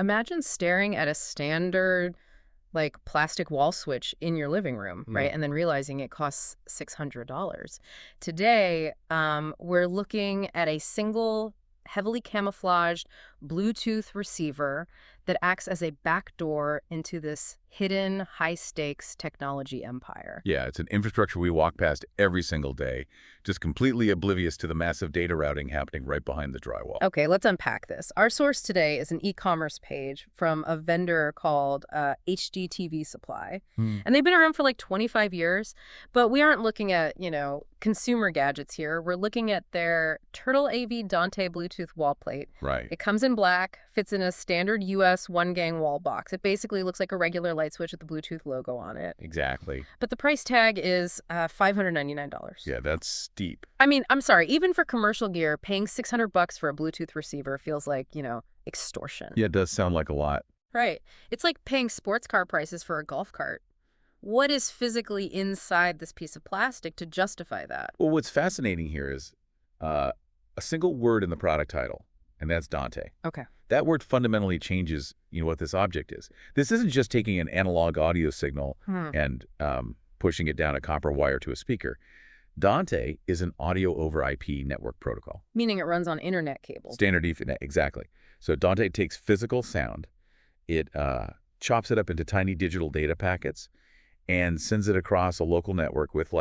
Imagine staring at a standard, like, plastic wall switch in your living room, right? And then realizing it costs $600. Today, we're looking at a single, heavily camouflaged Bluetooth receiver that acts as a backdoor into this hidden, high-stakes technology empire. Yeah, it's an infrastructure we walk past every single day, just completely oblivious to the massive data routing happening right behind the drywall. Okay, let's unpack this. Our source today is an e-commerce page from a vendor called HDTVSupply. And they've been around for like 25 years, but we aren't looking at, consumer gadgets here. We're looking at their Turtle AV Dante Bluetooth wall plate. Right. It comes in black, fits in a standard US one-gang wall box. It basically looks like a regular light switch with the Bluetooth logo on it. Exactly. But the price tag is $599. Yeah, that's steep. I mean, I'm sorry, even for commercial gear, paying $600 for a Bluetooth receiver feels like, extortion. Yeah, it does sound like a lot. Right. It's like paying sports car prices for a golf cart. What is physically inside this piece of plastic to justify that? Well, what's fascinating here is a single word in the product title, and that's Dante. Okay. That word fundamentally changes, what this object is. This isn't just taking an analog audio signal and pushing it down a copper wire to a speaker. Dante is an audio over IP network protocol. Meaning it runs on internet cables. Standard Ethernet, exactly. So Dante takes physical sound, it chops it up into tiny digital data packets, and sends it across a local network with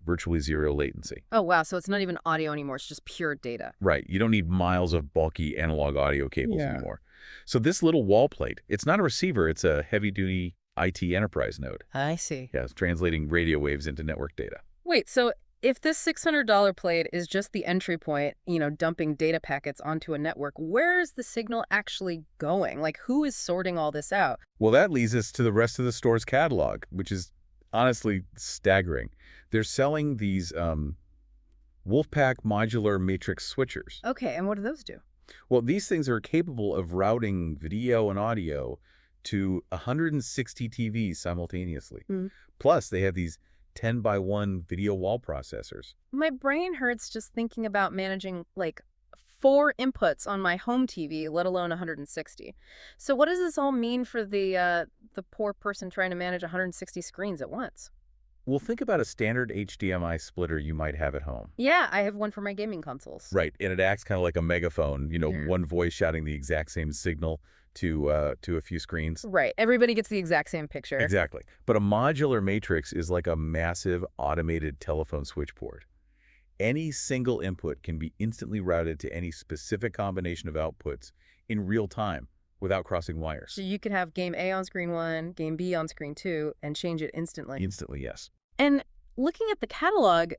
virtually zero latency. Oh, wow. So it's not even audio anymore. It's just pure data. Right. You don't need miles of bulky analog audio cables anymore. So this little wall plate, it's not a receiver. It's a heavy-duty IT enterprise node. I see. Yeah, it's translating radio waves into network data. Wait, so if this $600 plate is just the entry point, dumping data packets onto a network, where is the signal actually going? Like, who is sorting all this out? Well, that leads us to the rest of the store's catalog, which is honestly staggering. They're selling these Wolfpack modular matrix switchers. Okay, and what do those do? Well, these things are capable of routing video and audio to 160 TVs simultaneously. Plus, they have these 10x1 video wall processors. My brain hurts just thinking about managing, 4 inputs on my home TV, let alone 160. So what does this all mean for the poor person trying to manage 160 screens at once? Well, think about a standard HDMI splitter you might have at home. Yeah, I have one for my gaming consoles. Right, and it acts kind of like a megaphone, one voice shouting the exact same signal to a few screens. Right, everybody gets the exact same picture. Exactly. But a modular matrix is like a massive automated telephone switchboard. Any single input can be instantly routed to any specific combination of outputs in real time without crossing wires. So you could have game A on screen 1, game B on screen 2, and change it instantly. Instantly, yes. And looking at the catalog,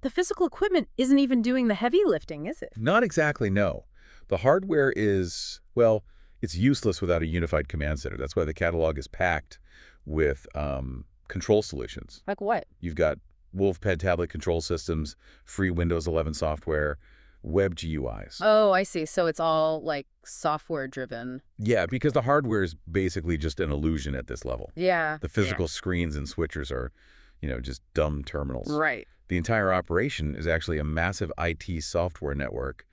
the physical equipment isn't even doing the heavy lifting, is it? Not exactly, no. The hardware is, well, it's useless without a unified command center. That's why the catalog is packed with control solutions. Like what? You've got WolfPad tablet control systems, free Windows 11 software, web GUIs. Oh, I see. So it's all software driven. Yeah, because the hardware is basically just an illusion at this level. Yeah. The physical screens and switchers are, just dumb terminals. Right. The entire operation is actually a massive IT software network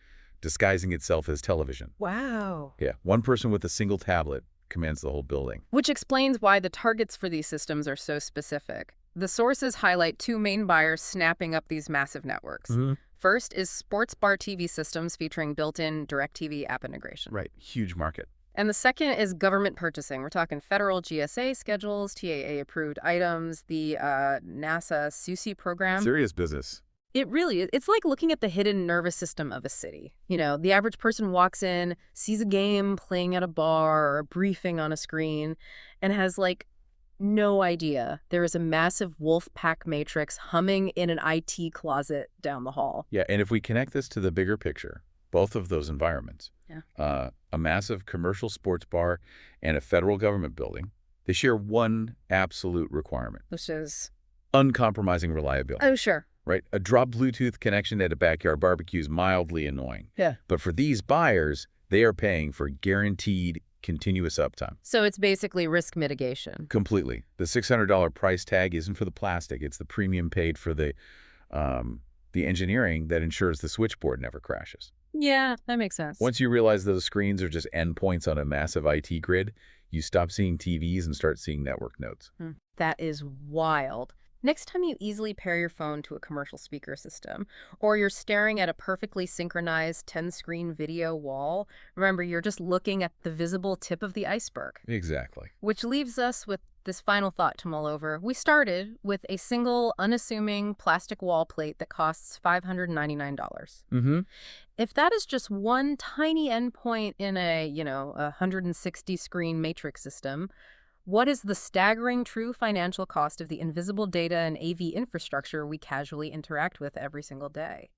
disguising itself as television. Wow. Yeah, one person with a single tablet commands the whole building. Which explains why the targets for these systems are so specific. The sources highlight 2 main buyers snapping up these massive networks. First is sports bar TV systems featuring built-in DirecTV app integration. Right, huge market. And the second is government purchasing. We're talking federal GSA schedules, TAA-approved items, the NASA SUSI program. Serious business. It really is. It's like looking at the hidden nervous system of a city. The average person walks in, sees a game playing at a bar or a briefing on a screen, and has no idea there is a massive Wolfpack matrix humming in an IT closet down the hall. Yeah, and if we connect this to the bigger picture, both of those environments, a massive commercial sports bar and a federal government building, they share one absolute requirement. Which is? Uncompromising reliability. Oh, sure. Right? A drop Bluetooth connection at a backyard barbecue is mildly annoying. Yeah. But for these buyers, they are paying for guaranteed continuous uptime. So it's basically risk mitigation. Completely. The $600 price tag isn't for the plastic. It's the premium paid for the engineering that ensures the switchboard never crashes. Yeah, that makes sense. Once you realize those screens are just endpoints on a massive IT grid, you stop seeing TVs and start seeing network nodes. That is wild. Next time you easily pair your phone to a commercial speaker system, or you're staring at a perfectly synchronized 10-screen video wall, remember you're just looking at the visible tip of the iceberg. Exactly. Which leaves us with this final thought to mull over. We started with a single, unassuming plastic wall plate that costs $599. Mm-hmm. If that is just one tiny endpoint in a, 160-screen matrix system, what is the staggering true financial cost of the invisible data and AV infrastructure we casually interact with every single day?